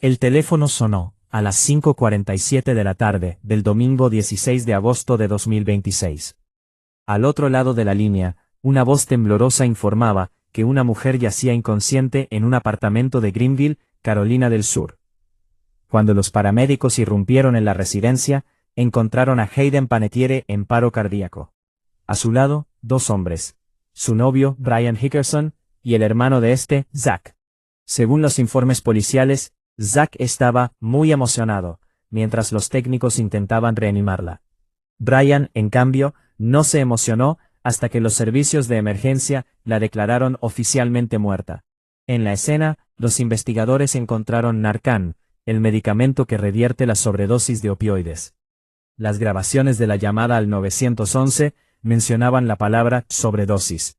El teléfono sonó a las 5:47 de la tarde del domingo 16 de agosto de 2026. Al otro lado de la línea, una voz temblorosa informaba que una mujer yacía inconsciente en un apartamento de Greenville, Carolina del Sur. Cuando los paramédicos irrumpieron en la residencia, encontraron a Hayden Panettiere en paro cardíaco. A su lado, dos hombres, su novio, Brian Hickerson, y el hermano de este, Zach. Según los informes policiales, Zach estaba muy emocionado, mientras los técnicos intentaban reanimarla. Brian, en cambio, no se emocionó hasta que los servicios de emergencia la declararon oficialmente muerta. En la escena, los investigadores encontraron Narcan, el medicamento que revierte la sobredosis de opioides. Las grabaciones de la llamada al 911 mencionaban la palabra sobredosis.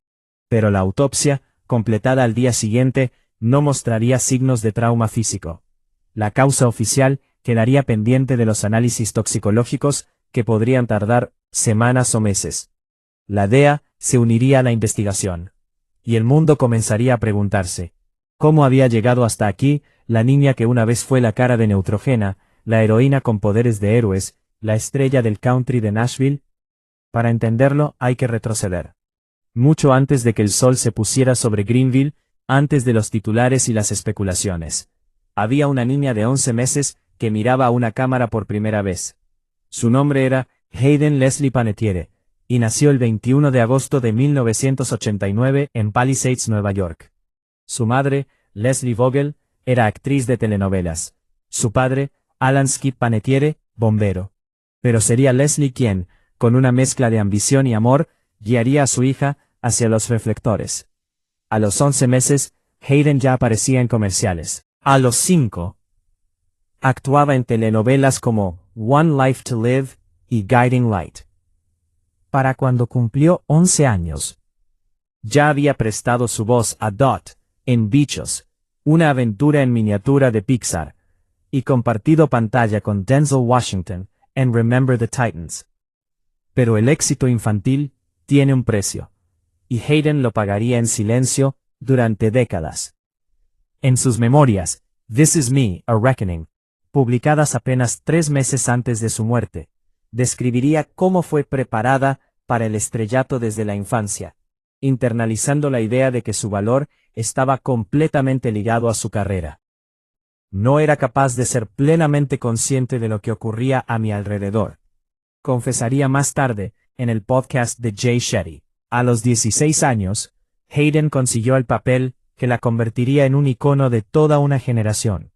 Pero la autopsia, completada al día siguiente, no mostraría signos de trauma físico. La causa oficial quedaría pendiente de los análisis toxicológicos, que podrían tardar semanas o meses. La DEA se uniría a la investigación. Y el mundo comenzaría a preguntarse, ¿cómo había llegado hasta aquí la niña que una vez fue la cara de Neutrogena, la heroína con poderes de héroes, la estrella del country de Nashville? Para entenderlo hay que retroceder. Mucho antes de que el sol se pusiera sobre Greenville, antes de los titulares y las especulaciones. Había una niña de 11 meses que miraba a una cámara por primera vez. Su nombre era Hayden Leslie Panettiere, y nació el 21 de agosto de 1989 en Palisades, Nueva York. Su madre, Leslie Vogel, era actriz de telenovelas. Su padre, Alan Skip Panettiere, bombero. Pero sería Leslie quien, con una mezcla de ambición y amor, guiaría a su hija hacia los reflectores. A los 11 meses, Hayden ya aparecía en comerciales. A los 5, actuaba en telenovelas como One Life to Live y Guiding Light. Para cuando cumplió 11 años, ya había prestado su voz a Dot en Bichos, una aventura en miniatura de Pixar, y compartido pantalla con Denzel Washington en Remember the Titans. Pero el éxito infantil tiene un precio, y Hayden lo pagaría en silencio durante décadas. En sus memorias, This Is Me, A Reckoning, publicadas apenas 3 meses antes de su muerte, describiría cómo fue preparada para el estrellato desde la infancia, internalizando la idea de que su valor estaba completamente ligado a su carrera. No era capaz de ser plenamente consciente de lo que ocurría a mi alrededor. Confesaría más tarde, en el podcast de Jay Shetty. A los 16 años, Hayden consiguió el papel que la convertiría en un icono de toda una generación.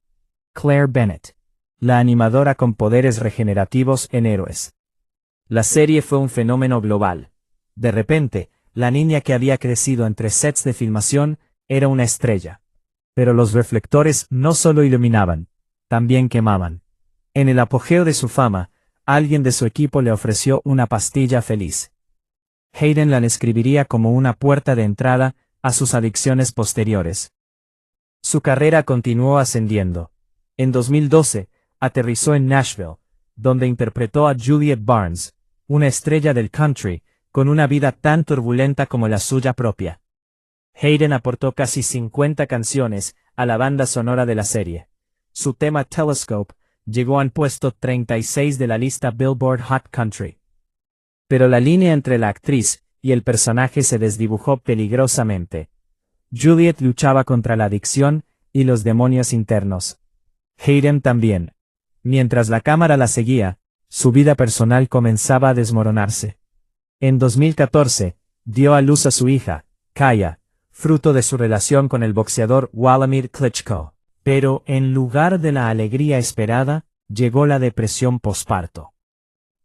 Claire Bennett, la animadora con poderes regenerativos en Héroes. La serie fue un fenómeno global. De repente, la niña que había crecido entre sets de filmación era una estrella. Pero los reflectores no solo iluminaban, también quemaban. En el apogeo de su fama, alguien de su equipo le ofreció una pastilla feliz. Hayden la describiría como una puerta de entrada a sus adicciones posteriores. Su carrera continuó ascendiendo. En 2012, aterrizó en Nashville, donde interpretó a Juliet Barnes, una estrella del country, con una vida tan turbulenta como la suya propia. Hayden aportó casi 50 canciones a la banda sonora de la serie. Su tema Telescope llegó al puesto 36 de la lista Billboard Hot Country. Pero la línea entre la actriz y el personaje se desdibujó peligrosamente. Juliet luchaba contra la adicción y los demonios internos. Hayden también. Mientras la cámara la seguía, su vida personal comenzaba a desmoronarse. En 2014, dio a luz a su hija, Kaya, fruto de su relación con el boxeador Wladimir Klitschko. Pero, en lugar de la alegría esperada, llegó la depresión posparto.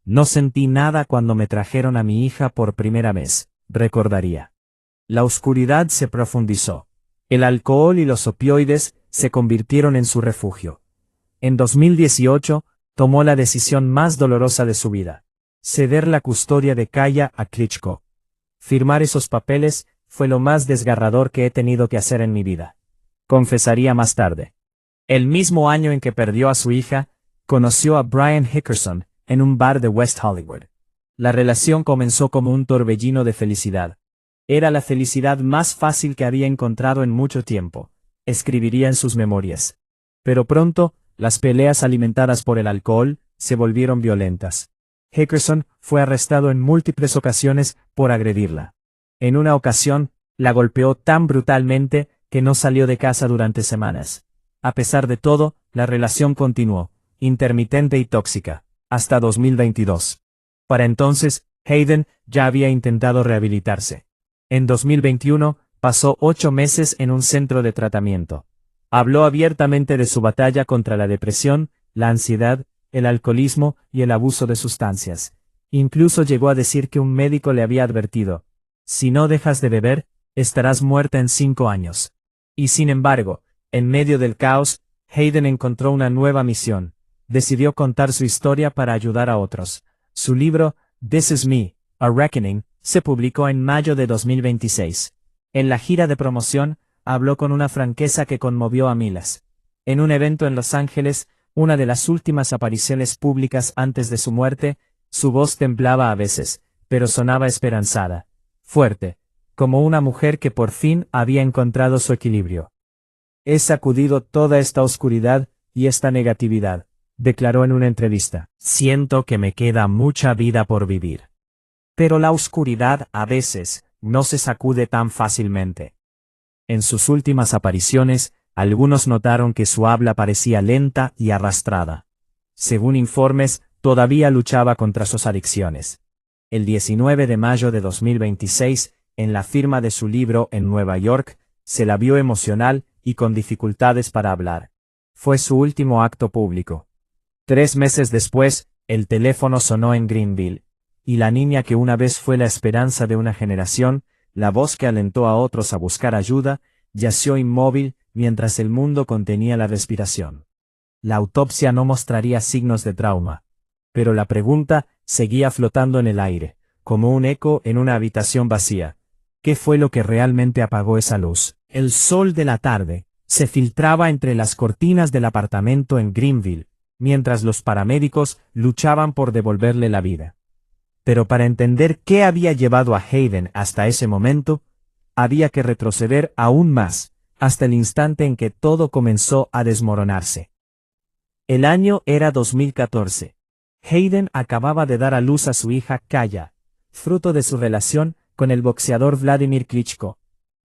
No sentí nada cuando me trajeron a mi hija por primera vez, recordaría. La oscuridad se profundizó. El alcohol y los opioides se convirtieron en su refugio. En 2018, tomó la decisión más dolorosa de su vida: ceder la custodia de Kaya a Klitschko. Firmar esos papeles fue lo más desgarrador que he tenido que hacer en mi vida. Confesaría más tarde. El mismo año en que perdió a su hija, conoció a Brian Hickerson en un bar de West Hollywood. La relación comenzó como un torbellino de felicidad. Era la felicidad más fácil que había encontrado en mucho tiempo, escribiría en sus memorias. Pero pronto, las peleas alimentadas por el alcohol se volvieron violentas. Hickerson fue arrestado en múltiples ocasiones por agredirla. En una ocasión, la golpeó tan brutalmente que no salió de casa durante semanas. A pesar de todo, la relación continuó, intermitente y tóxica, hasta 2022. Para entonces, Hayden ya había intentado rehabilitarse. En 2021, pasó 8 meses en un centro de tratamiento. Habló abiertamente de su batalla contra la depresión, la ansiedad, el alcoholismo y el abuso de sustancias. Incluso llegó a decir que un médico le había advertido: si no dejas de beber, estarás muerta en 5 años. Y sin embargo, en medio del caos, Hayden encontró una nueva misión. Decidió contar su historia para ayudar a otros. Su libro, This Is Me, A Reckoning, se publicó en mayo de 2026. En la gira de promoción, habló con una franqueza que conmovió a miles. En un evento en Los Ángeles, una de las últimas apariciones públicas antes de su muerte, su voz temblaba a veces, pero sonaba esperanzada, fuerte, como una mujer que por fin había encontrado su equilibrio. He sacudido toda esta oscuridad y esta negatividad, declaró en una entrevista. Siento que me queda mucha vida por vivir. Pero la oscuridad, a veces, no se sacude tan fácilmente. En sus últimas apariciones, algunos notaron que su habla parecía lenta y arrastrada. Según informes, todavía luchaba contra sus adicciones. El 19 de mayo de 2026, en la firma de su libro en Nueva York, se la vio emocional y con dificultades para hablar. Fue su último acto público. 3 meses después, el teléfono sonó en Greenville, y la niña que una vez fue la esperanza de una generación, la voz que alentó a otros a buscar ayuda, yació inmóvil mientras el mundo contenía la respiración. La autopsia no mostraría signos de trauma, pero la pregunta seguía flotando en el aire, como un eco en una habitación vacía. ¿Qué fue lo que realmente apagó esa luz? El sol de la tarde se filtraba entre las cortinas del apartamento en Greenville, mientras los paramédicos luchaban por devolverle la vida. Pero para entender qué había llevado a Hayden hasta ese momento, había que retroceder aún más, hasta el instante en que todo comenzó a desmoronarse. El año era 2014. Hayden acababa de dar a luz a su hija Kaya, fruto de su relación con el boxeador Vladimir Klitschko.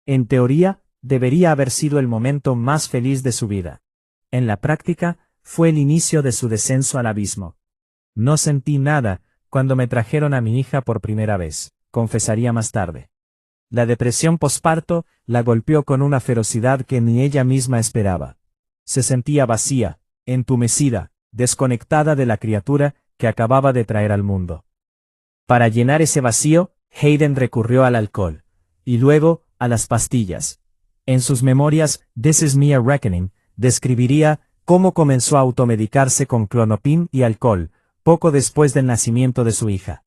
En teoría, debería haber sido el momento más feliz de su vida. En la práctica, fue el inicio de su descenso al abismo. No sentí nada cuando me trajeron a mi hija por primera vez, confesaría más tarde. La depresión posparto la golpeó con una ferocidad que ni ella misma esperaba. Se sentía vacía, entumecida, desconectada de la criatura que acababa de traer al mundo. Para llenar ese vacío, Hayden recurrió al alcohol, y luego a las pastillas. En sus memorias, This Is Me a Reckoning, describiría cómo comenzó a automedicarse con Klonopin y alcohol, poco después del nacimiento de su hija.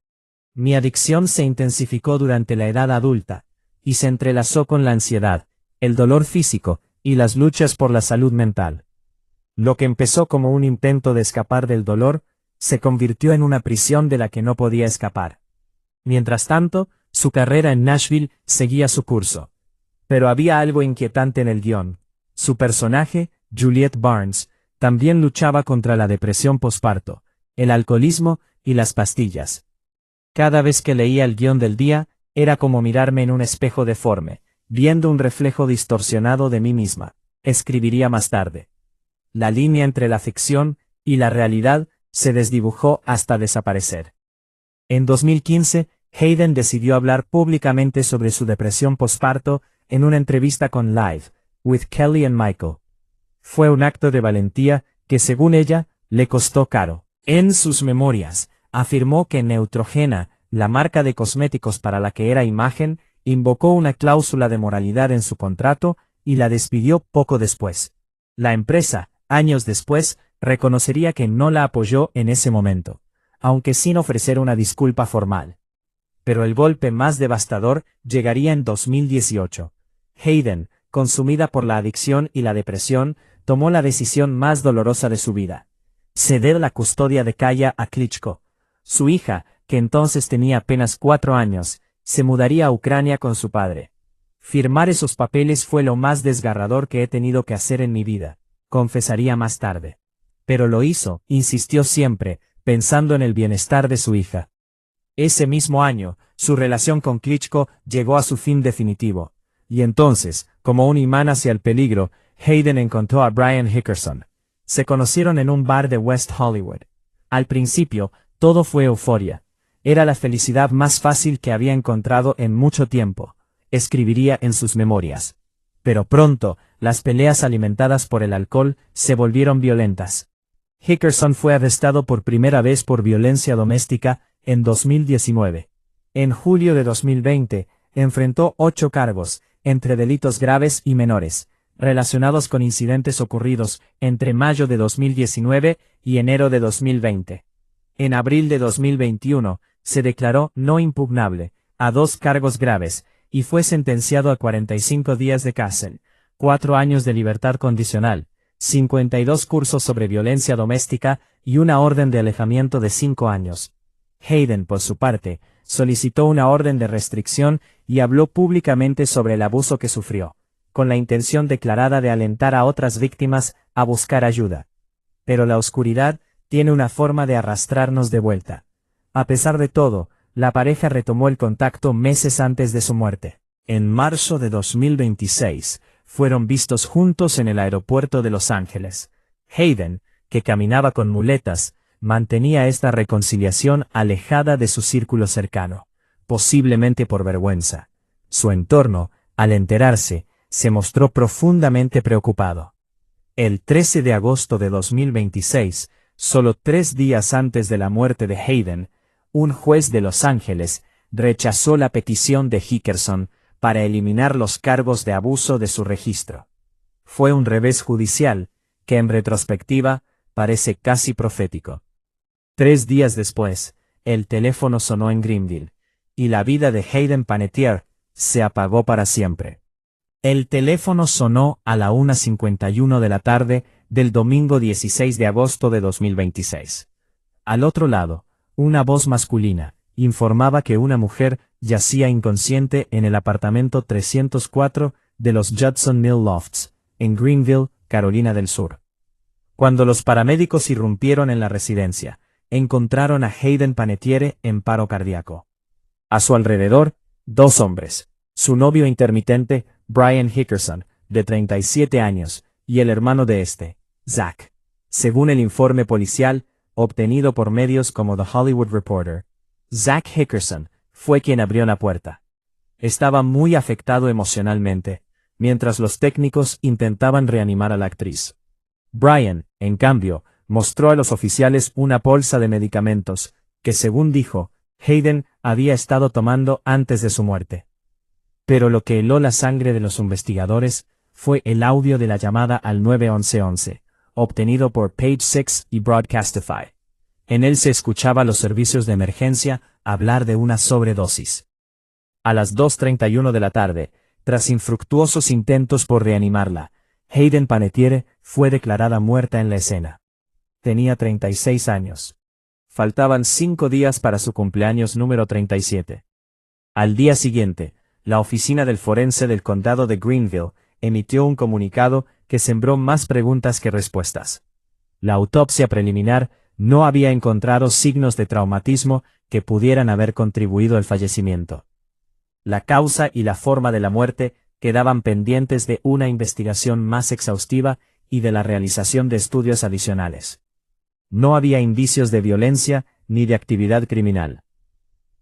Mi adicción se intensificó durante la edad adulta, y se entrelazó con la ansiedad, el dolor físico, y las luchas por la salud mental. Lo que empezó como un intento de escapar del dolor, se convirtió en una prisión de la que no podía escapar. Mientras tanto, su carrera en Nashville seguía su curso. Pero había algo inquietante en el guión. Su personaje, Juliette Barnes, también luchaba contra la depresión posparto, el alcoholismo y las pastillas. Cada vez que leía el guión del día, era como mirarme en un espejo deforme, viendo un reflejo distorsionado de mí misma, escribiría más tarde. La línea entre la ficción y la realidad se desdibujó hasta desaparecer. En 2015, Hayden decidió hablar públicamente sobre su depresión posparto en una entrevista con Live, with Kelly and Michael. Fue un acto de valentía que, según ella, le costó caro. En sus memorias, afirmó que Neutrogena, la marca de cosméticos para la que era imagen, invocó una cláusula de moralidad en su contrato y la despidió poco después. La empresa, años después, reconocería que no la apoyó en ese momento, aunque sin ofrecer una disculpa formal. Pero el golpe más devastador llegaría en 2018. Hayden, consumida por la adicción y la depresión, tomó la decisión más dolorosa de su vida: ceder la custodia de Kaya a Klitschko. Su hija, que entonces tenía apenas 4 años, se mudaría a Ucrania con su padre. Firmar esos papeles fue lo más desgarrador que he tenido que hacer en mi vida, confesaría más tarde. Pero lo hizo, insistió siempre, pensando en el bienestar de su hija. Ese mismo año, su relación con Klitschko llegó a su fin definitivo. Y entonces, como un imán hacia el peligro, Hayden encontró a Brian Hickerson. Se conocieron en un bar de West Hollywood. Al principio, todo fue euforia. Era la felicidad más fácil que había encontrado en mucho tiempo, escribiría en sus memorias. Pero pronto, las peleas alimentadas por el alcohol se volvieron violentas. Hickerson fue arrestado por primera vez por violencia doméstica en 2019. En julio de 2020, enfrentó 8 cargos, entre delitos graves y menores, relacionados con incidentes ocurridos entre mayo de 2019 y enero de 2020. En abril de 2021, se declaró no impugnable a 2 cargos graves y fue sentenciado a 45 días de cárcel, 4 años de libertad condicional, 52 cursos sobre violencia doméstica y una orden de alejamiento de 5 años. Hayden, por su parte, solicitó una orden de restricción y habló públicamente sobre el abuso que sufrió, con la intención declarada de alentar a otras víctimas a buscar ayuda. Pero la oscuridad tiene una forma de arrastrarnos de vuelta. A pesar de todo, la pareja retomó el contacto meses antes de su muerte. En marzo de 2026, fueron vistos juntos en el aeropuerto de Los Ángeles. Hayden, que caminaba con muletas, mantenía esta reconciliación alejada de su círculo cercano, posiblemente por vergüenza. Su entorno, al enterarse, se mostró profundamente preocupado. El 13 de agosto de 2026, solo 3 días antes de la muerte de Hayden, un juez de Los Ángeles rechazó la petición de Hickerson para eliminar los cargos de abuso de su registro. Fue un revés judicial, que en retrospectiva, parece casi profético. 3 días después, el teléfono sonó en Greenville, y la vida de Hayden Panettiere se apagó para siempre. El teléfono sonó a la 1:51 de la tarde del domingo 16 de agosto de 2026. Al otro lado, una voz masculina informaba que una mujer yacía inconsciente en el apartamento 304 de los Judson Mill Lofts, en Greenville, Carolina del Sur. Cuando los paramédicos irrumpieron en la residencia, encontraron a Hayden Panettiere en paro cardíaco. A su alrededor, 2 hombres, su novio intermitente, Brian Hickerson, de 37 años, y el hermano de este, Zach. Según el informe policial, obtenido por medios como The Hollywood Reporter, Zach Hickerson fue quien abrió la puerta. Estaba muy afectado emocionalmente, mientras los técnicos intentaban reanimar a la actriz. Brian, en cambio, mostró a los oficiales una bolsa de medicamentos, que según dijo, Hayden había estado tomando antes de su muerte. Pero lo que heló la sangre de los investigadores fue el audio de la llamada al 911, obtenido por Page Six y Broadcastify. En él se escuchaba a los servicios de emergencia hablar de una sobredosis. A las 2:31 de la tarde, tras infructuosos intentos por reanimarla, Hayden Panettiere fue declarada muerta en la escena. Tenía 36 años. Faltaban 5 días para su cumpleaños número 37. Al día siguiente, la oficina del forense del condado de Greenville emitió un comunicado que sembró más preguntas que respuestas. La autopsia preliminar no había encontrado signos de traumatismo que pudieran haber contribuido al fallecimiento. La causa y la forma de la muerte quedaban pendientes de una investigación más exhaustiva y de la realización de estudios adicionales. No había indicios de violencia ni de actividad criminal.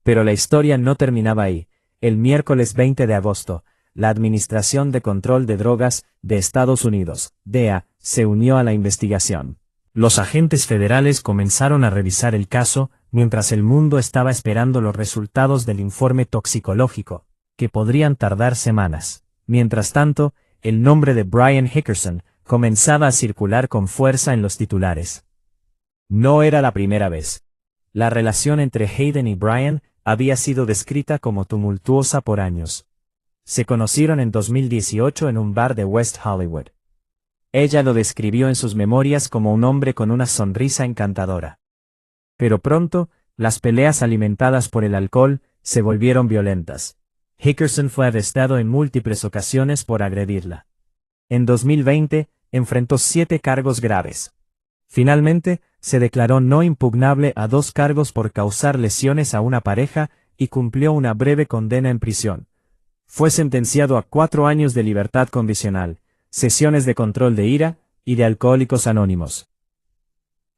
Pero la historia no terminaba ahí. El miércoles 20 de agosto, la Administración de Control de Drogas de Estados Unidos, DEA, se unió a la investigación. Los agentes federales comenzaron a revisar el caso, mientras el mundo estaba esperando los resultados del informe toxicológico, que podrían tardar semanas. Mientras tanto, el nombre de Brian Hickerson comenzaba a circular con fuerza en los titulares. No era la primera vez. La relación entre Hayden y Brian había sido descrita como tumultuosa por años. Se conocieron en 2018 en un bar de West Hollywood. Ella lo describió en sus memorias como un hombre con una sonrisa encantadora. Pero pronto, las peleas alimentadas por el alcohol se volvieron violentas. Hickerson fue arrestado en múltiples ocasiones por agredirla. En 2020, enfrentó 7 cargos graves. Finalmente, se declaró no impugnable a 2 cargos por causar lesiones a una pareja y cumplió una breve condena en prisión. Fue sentenciado a 4 años de libertad condicional, sesiones de control de ira y de Alcohólicos Anónimos.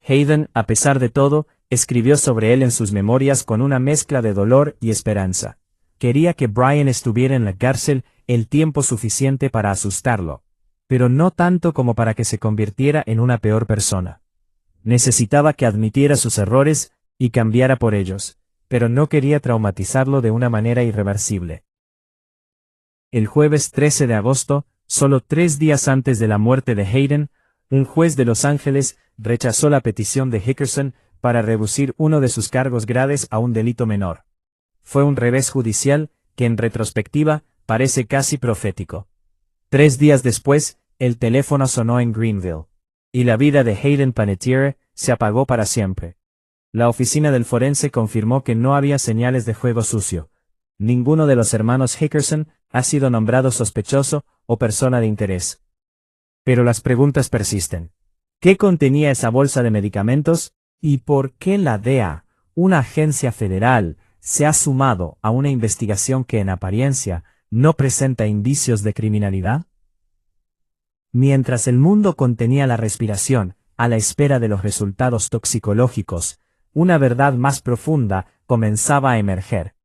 Hayden, a pesar de todo, escribió sobre él en sus memorias con una mezcla de dolor y esperanza. Quería que Brian estuviera en la cárcel el tiempo suficiente para asustarlo, pero no tanto como para que se convirtiera en una peor persona. Necesitaba que admitiera sus errores y cambiara por ellos, pero no quería traumatizarlo de una manera irreversible. El jueves 13 de agosto, solo 3 días antes de la muerte de Hayden, un juez de Los Ángeles rechazó la petición de Hickerson para reducir uno de sus cargos graves a un delito menor. Fue un revés judicial que en retrospectiva parece casi profético. 3 días después, el teléfono sonó en Greenville, y la vida de Hayden Panettiere se apagó para siempre. La oficina del forense confirmó que no había señales de juego sucio. Ninguno de los hermanos Hickerson ha sido nombrado sospechoso o persona de interés. Pero las preguntas persisten. ¿Qué contenía esa bolsa de medicamentos? ¿Y por qué la DEA, una agencia federal, se ha sumado a una investigación que en apariencia no presenta indicios de criminalidad? Mientras el mundo contenía la respiración, a la espera de los resultados toxicológicos, una verdad más profunda comenzaba a emerger.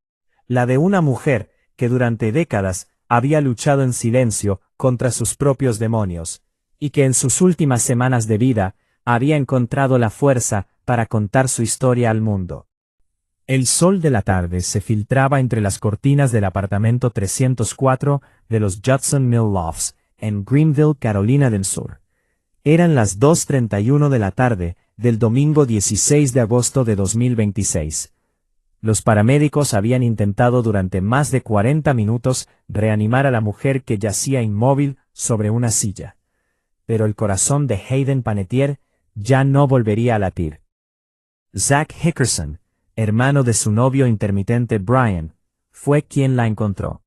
La de una mujer que durante décadas había luchado en silencio contra sus propios demonios, y que en sus últimas semanas de vida había encontrado la fuerza para contar su historia al mundo. El sol de la tarde se filtraba entre las cortinas del apartamento 304 de los Judson Mill Lofts, en Greenville, Carolina del Sur. Eran las 2:31 de la tarde del domingo 16 de agosto de 2026. Los paramédicos habían intentado durante más de 40 minutos reanimar a la mujer que yacía inmóvil sobre una silla. Pero el corazón de Hayden Panettiere ya no volvería a latir. Zach Hickerson, hermano de su novio intermitente Brian, fue quien la encontró.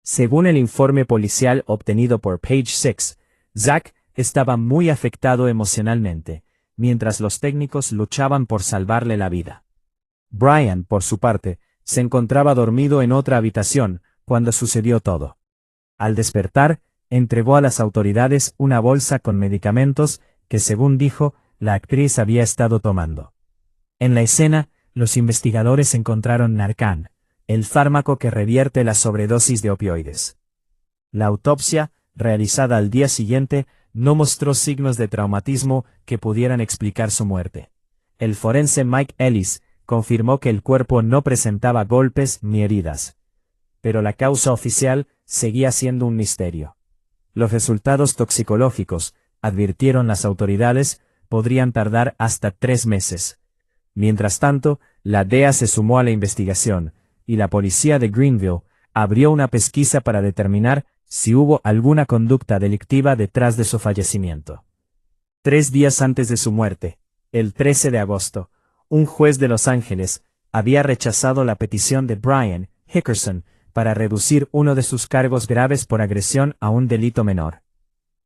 Según el informe policial obtenido por Page Six, Zach estaba muy afectado emocionalmente, mientras los técnicos luchaban por salvarle la vida. Brian, por su parte, se encontraba dormido en otra habitación cuando sucedió todo. Al despertar, entregó a las autoridades una bolsa con medicamentos que, según dijo, la actriz había estado tomando. En la escena, los investigadores encontraron Narcan, el fármaco que revierte la sobredosis de opioides. La autopsia, realizada al día siguiente, no mostró signos de traumatismo que pudieran explicar su muerte. El forense Mike Ellis confirmó que el cuerpo no presentaba golpes ni heridas. Pero la causa oficial seguía siendo un misterio. Los resultados toxicológicos, advirtieron las autoridades, podrían tardar hasta 3 meses. Mientras tanto, la DEA se sumó a la investigación, y la policía de Greenville abrió una pesquisa para determinar si hubo alguna conducta delictiva detrás de su fallecimiento. 3 días antes de su muerte, el 13 de agosto, un juez de Los Ángeles había rechazado la petición de Brian Hickerson para reducir uno de sus cargos graves por agresión a un delito menor.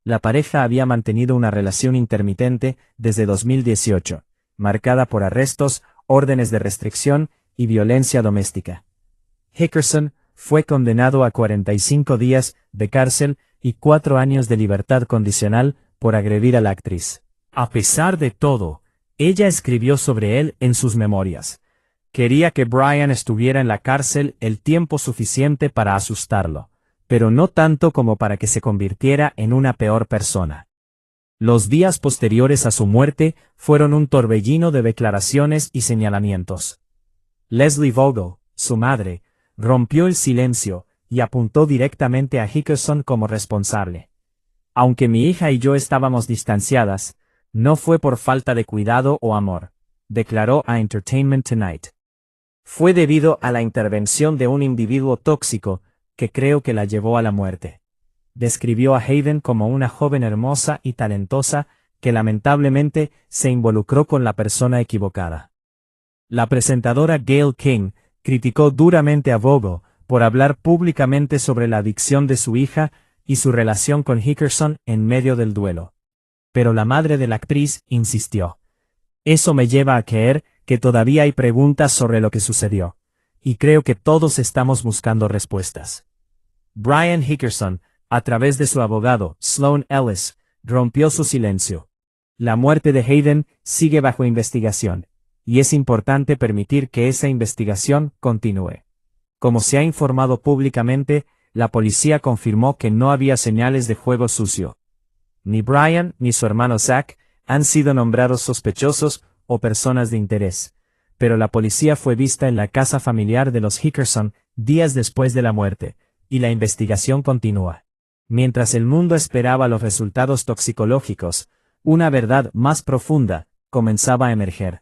La pareja había mantenido una relación intermitente desde 2018, marcada por arrestos, órdenes de restricción y violencia doméstica. Hickerson fue condenado a 45 días de cárcel y 4 años de libertad condicional por agredir a la actriz. A pesar de todo, ella escribió sobre él en sus memorias. Quería que Brian estuviera en la cárcel el tiempo suficiente para asustarlo, pero no tanto como para que se convirtiera en una peor persona. Los días posteriores a su muerte fueron un torbellino de declaraciones y señalamientos. Leslie Vogel, su madre, rompió el silencio y apuntó directamente a Hickerson como responsable. Aunque mi hija y yo estábamos distanciadas, no fue por falta de cuidado o amor, declaró a Entertainment Tonight. Fue debido a la intervención de un individuo tóxico que creo que la llevó a la muerte. Describió a Hayden como una joven hermosa y talentosa que lamentablemente se involucró con la persona equivocada. La presentadora Gayle King criticó duramente a Vogel por hablar públicamente sobre la adicción de su hija y su relación con Hickerson en medio del duelo. Pero la madre de la actriz insistió. Eso me lleva a creer que todavía hay preguntas sobre lo que sucedió. Y creo que todos estamos buscando respuestas. Brian Hickerson, a través de su abogado, Sloan Ellis, rompió su silencio. La muerte de Hayden sigue bajo investigación, y es importante permitir que esa investigación continúe. Como se ha informado públicamente, la policía confirmó que no había señales de juego sucio. Ni Brian ni su hermano Zach han sido nombrados sospechosos o personas de interés, pero la policía fue vista en la casa familiar de los Hickerson días después de la muerte, y la investigación continúa. Mientras el mundo esperaba los resultados toxicológicos, una verdad más profunda comenzaba a emerger.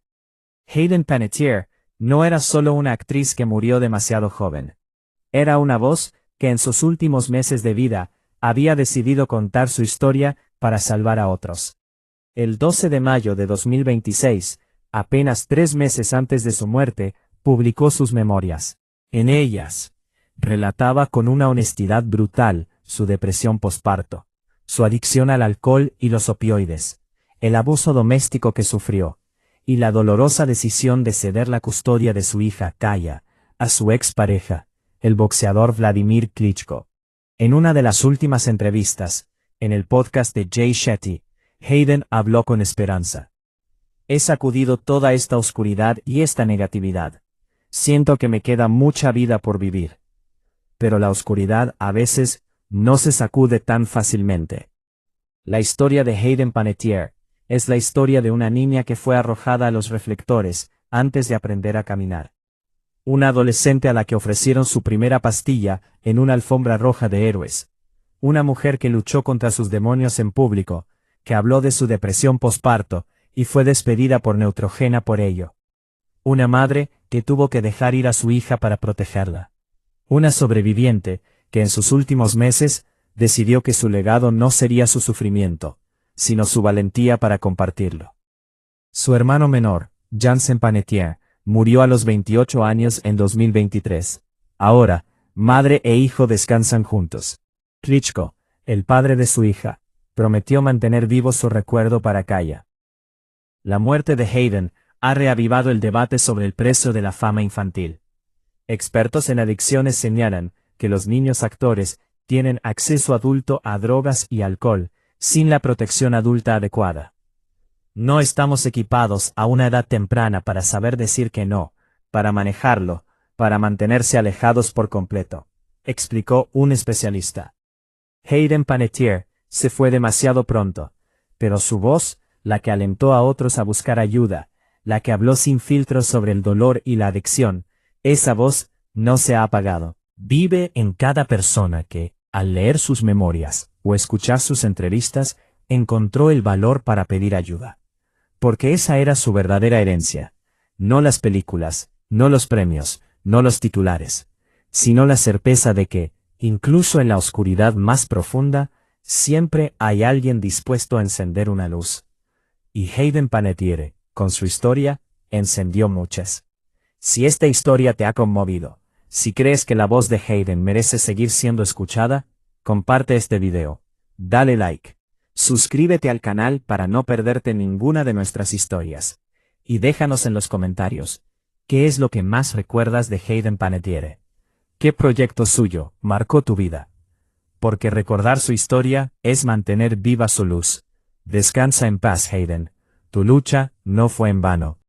Hayden Panettiere no era solo una actriz que murió demasiado joven. Era una voz que en sus últimos meses de vida había decidido contar su historia para salvar a otros. El 12 de mayo de 2026, apenas 3 meses antes de su muerte, publicó sus memorias. En ellas, relataba con una honestidad brutal su depresión posparto, su adicción al alcohol y los opioides, el abuso doméstico que sufrió, y la dolorosa decisión de ceder la custodia de su hija Kaya a su expareja, el boxeador Vladimir Klitschko. En una de las últimas entrevistas, en el podcast de Jay Shetty, Hayden habló con esperanza. He sacudido toda esta oscuridad y esta negatividad. Siento que me queda mucha vida por vivir. Pero la oscuridad a veces no se sacude tan fácilmente. La historia de Hayden Panettiere es la historia de una niña que fue arrojada a los reflectores antes de aprender a caminar. Una adolescente a la que ofrecieron su primera pastilla en una alfombra roja de héroes. Una mujer que luchó contra sus demonios en público, que habló de su depresión posparto y fue despedida por Neutrogena por ello. Una madre que tuvo que dejar ir a su hija para protegerla. Una sobreviviente que en sus últimos meses decidió que su legado no sería su sufrimiento, sino su valentía para compartirlo. Su hermano menor, Jansen Panettiere, murió a los 28 años en 2023. Ahora, madre e hijo descansan juntos. Klitschko, el padre de su hija, prometió mantener vivo su recuerdo para Kaya. La muerte de Hayden ha reavivado el debate sobre el precio de la fama infantil. Expertos en adicciones señalan que los niños actores tienen acceso adulto a drogas y alcohol, sin la protección adulta adecuada. No estamos equipados a una edad temprana para saber decir que no, para manejarlo, para mantenerse alejados por completo, explicó un especialista. Hayden Panettiere se fue demasiado pronto, pero su voz, la que alentó a otros a buscar ayuda, la que habló sin filtros sobre el dolor y la adicción, esa voz no se ha apagado. Vive en cada persona que, al leer sus memorias o escuchar sus entrevistas, encontró el valor para pedir ayuda. Porque esa era su verdadera herencia. No las películas, no los premios, no los titulares, sino la certeza de que, incluso en la oscuridad más profunda, siempre hay alguien dispuesto a encender una luz. Y Hayden Panettiere, con su historia, encendió muchas. Si esta historia te ha conmovido, si crees que la voz de Hayden merece seguir siendo escuchada, comparte este video, dale like, suscríbete al canal para no perderte ninguna de nuestras historias, y déjanos en los comentarios, ¿qué es lo que más recuerdas de Hayden Panettiere? ¿Qué proyecto suyo marcó tu vida? Porque recordar su historia es mantener viva su luz. Descansa en paz, Hayden. Tu lucha no fue en vano.